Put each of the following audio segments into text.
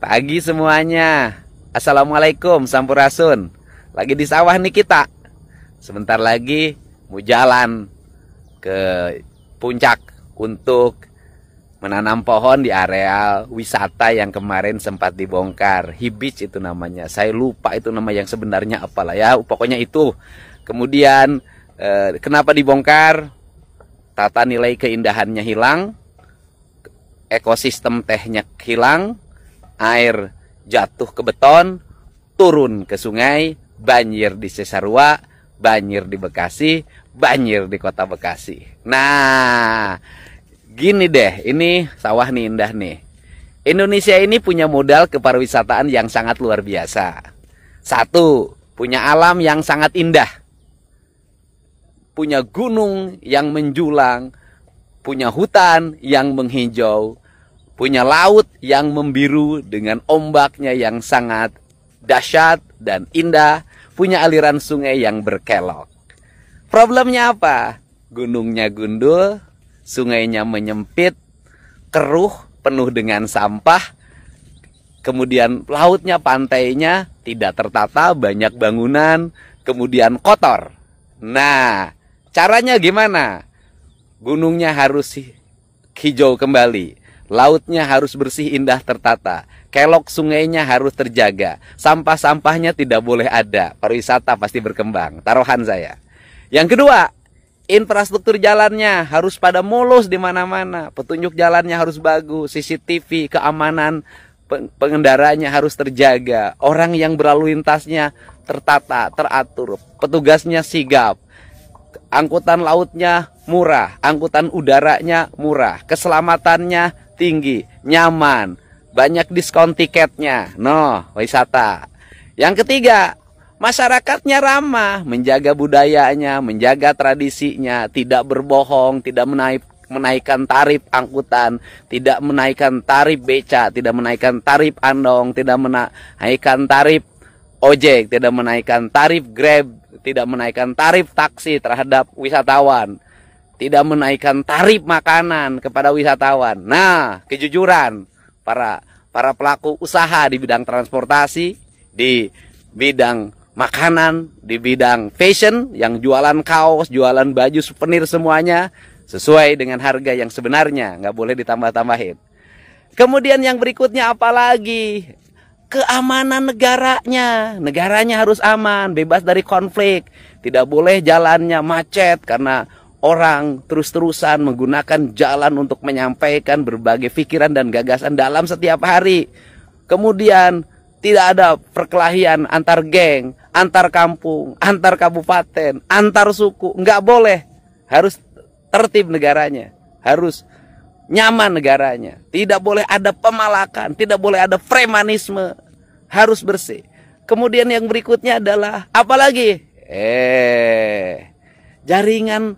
Pagi semuanya. Assalamualaikum, Sampurasun. Lagi di sawah nih kita. Sebentar lagi mau jalan ke puncak untuk menanam pohon di area wisata yang kemarin sempat dibongkar. Hibich itu namanya. Saya lupa itu nama yang sebenarnya apalah ya. Pokoknya itu. Kemudian kenapa dibongkar? Tata nilai keindahannya hilang, ekosistem tehnya hilang, air jatuh ke beton, turun ke sungai, banjir di Cisarua, banjir di Bekasi, banjir di kota Bekasi. Nah, gini deh, ini sawah nih indah nih. Indonesia ini punya modal kepariwisataan yang sangat luar biasa. Satu, punya alam yang sangat indah. Punya gunung yang menjulang, punya hutan yang menghijau, punya laut yang membiru dengan ombaknya yang sangat dahsyat dan indah, punya aliran sungai yang berkelok. Problemnya apa? Gunungnya gundul, sungainya menyempit, keruh, penuh dengan sampah, kemudian lautnya, pantainya tidak tertata, banyak bangunan, kemudian kotor. Nah, caranya gimana? Gunungnya harus hijau kembali, lautnya harus bersih, indah, tertata, kelok sungainya harus terjaga, sampah-sampahnya tidak boleh ada, pariwisata pasti berkembang, taruhan saya. Yang kedua, infrastruktur jalannya harus pada mulus di mana-mana, petunjuk jalannya harus bagus, CCTV, keamanan pengendaranya harus terjaga, orang yang berlalu lintasnya tertata, teratur, petugasnya sigap, angkutan lautnya murah, angkutan udaranya murah, keselamatannya tinggi, nyaman, banyak diskon tiketnya, wisata. Yang ketiga, masyarakatnya ramah, menjaga budayanya, menjaga tradisinya, tidak berbohong, tidak menaikkan tarif angkutan, tidak menaikkan tarif beca, tidak menaikkan tarif andong, tidak menaikkan tarif ojek, tidak menaikkan tarif Grab, tidak menaikkan tarif taksi terhadap wisatawan, tidak menaikkan tarif makanan kepada wisatawan. Nah, kejujuran para pelaku usaha di bidang transportasi, di bidang makanan, di bidang fashion, yang jualan kaos, jualan baju, souvenir semuanya sesuai dengan harga yang sebenarnya, nggak boleh ditambah-tambahin. Kemudian yang berikutnya apa lagi? Keamanan negaranya harus aman, bebas dari konflik, tidak boleh jalannya macet karena orang terus-terusan menggunakan jalan untuk menyampaikan berbagai pikiran dan gagasan dalam setiap hari. Kemudian tidak ada perkelahian antar geng, antar kampung, antar kabupaten, antar suku, nggak boleh. Harus tertib negaranya, harus nyaman negaranya, tidak boleh ada pemalakan, tidak boleh ada premanisme, harus bersih. Kemudian yang berikutnya adalah apalagi? Jaringan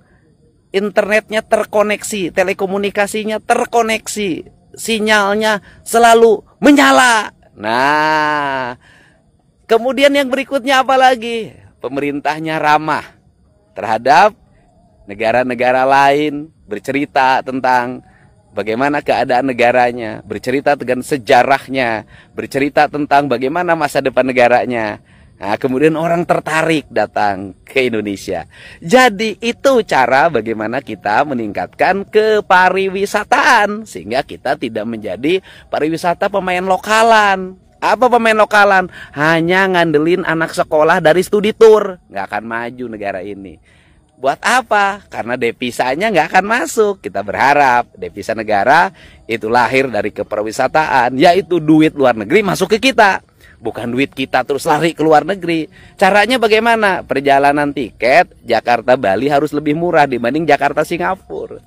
internetnya terkoneksi, telekomunikasinya terkoneksi, sinyalnya selalu menyala. Nah, kemudian yang berikutnya apalagi? Pemerintahnya ramah terhadap negara-negara lain, bercerita tentang bagaimana keadaan negaranya, bercerita tentang sejarahnya, bercerita tentang bagaimana masa depan negaranya. Nah, kemudian orang tertarik datang ke Indonesia. Jadi itu cara bagaimana kita meningkatkan kepariwisataan, sehingga kita tidak menjadi pariwisata pemain lokalan. Apa pemain lokalan? Hanya ngandelin anak sekolah dari studi tour. Nggak akan maju negara ini. Buat apa? Karena devisanya nggak akan masuk. Kita berharap devisa negara itu lahir dari kepariwisataan, yaitu duit luar negeri masuk ke kita, bukan duit kita terus lari ke luar negeri. Caranya bagaimana? Perjalanan tiket Jakarta-Bali harus lebih murah dibanding Jakarta-Singapura.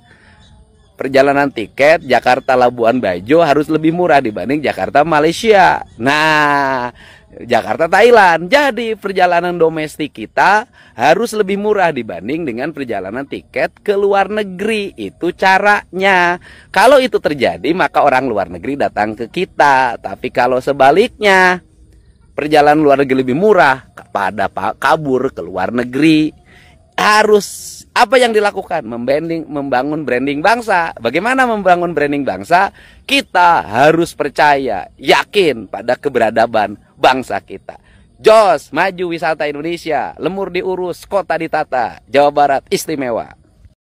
Perjalanan tiket Jakarta-Labuan Bajo harus lebih murah dibanding Jakarta-Malaysia. Nah, Jakarta-Thailand. Jadi perjalanan domestik kita harus lebih murah dibanding dengan perjalanan tiket ke luar negeri. Itu caranya. Kalau itu terjadi, maka orang luar negeri datang ke kita. Tapi kalau sebaliknya, perjalanan luar negeri lebih murah, pada kabur ke luar negeri. Harus Apa yang dilakukan? Membangun branding bangsa. Bagaimana membangun branding bangsa? Kita harus percaya, yakin pada keberadaban bangsa kita. Jos, maju wisata Indonesia, lemur diurus, kota ditata, Jawa Barat istimewa.